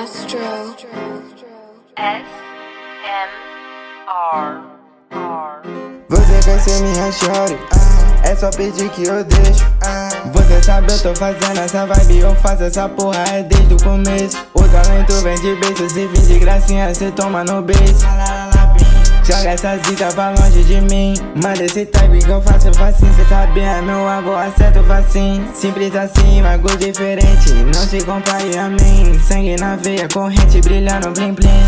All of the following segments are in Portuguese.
Astro. Você quer ser minha shorty, é só pedir que eu deixo. Você sabe eu tô fazendo essa vibe, eu faço essa porra é desde o começo. O talento vem de beijo, se vir de gracinha cê toma no beijo. Joga essa zica pra longe de mim. Manda esse type que eu faço facinho. Cê sabe é meu avô, acerto facinho. Simples assim, mas gosto diferente. Não se compare a mim. Sangue na veia, corrente brilhando blim blim.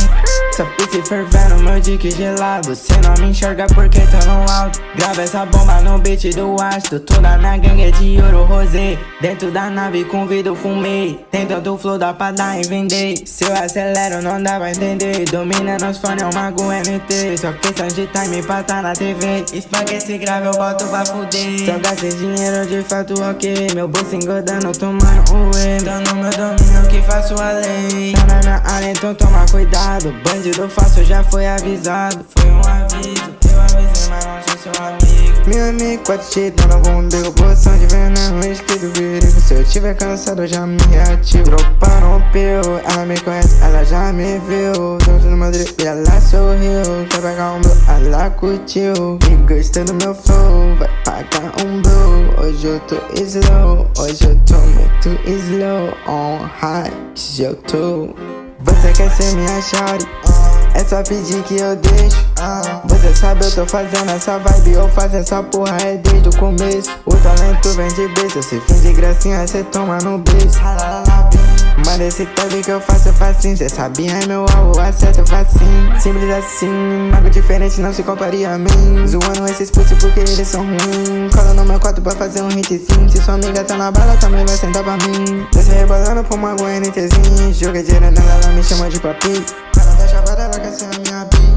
Só pisse fervendo, meu dick gelado. Cê não me enxerga porque tô no alto. Grava essa bomba no beat do astro. Toda minha gangue é de ouro rosé. Dentro da nave com vidro fumei. Tem tanto flow, dá pra dar em vender. Se eu acelero não dá pra entender. Dominando os fone é um mago MT. Só questão de time pra tá na TV. Espaga esse grave, eu boto pra fuder. Só gastei dinheiro de fato, ok. Meu bolso engodando, tomando um whey. Tô no meu domínio que faço a lei. Tá na minha área, então toma cuidado. Bandido fácil já foi avisado. Foi um aviso, eu avisei, mas não sou seu amigo. Meu amigo, 4 cheats, não vou derrubar. Poção de veneno, esquido perigo. Se eu tiver cansado, eu já me reativo. Dropa rompeu, ela me conhece, ela já me viu. Junto no meu drip, ela sorriu. Quer pegar um blue, ela curtiu. E gostou do meu flow, vai pagar um blue. Hoje eu tô slow, hoje eu tô muito slow. On high, hoje eu tô. Você quer ser minha shorty, é só pedir que eu deixo. Você sabe eu tô fazendo essa vibe, eu faço essa porra é desde o começo. O talento vem de beijo, se fim de gracinha cê toma no beijo. Manda esse type que eu faço facinho. Cê sabe é meu alvo, acerto facinho. Simples assim, mago diferente não se compare a mim. Zoando esses pussy porque eles são ruins. Cola no meu quarto pra fazer um hitzinho. Se sua amiga tá na bala também vai sentar pra mim. Desce rebolando pro mago NTzinho. Joga dinheiro nela, ela me chama de papi. Ela tá chapada, ela quer ser a minha bi.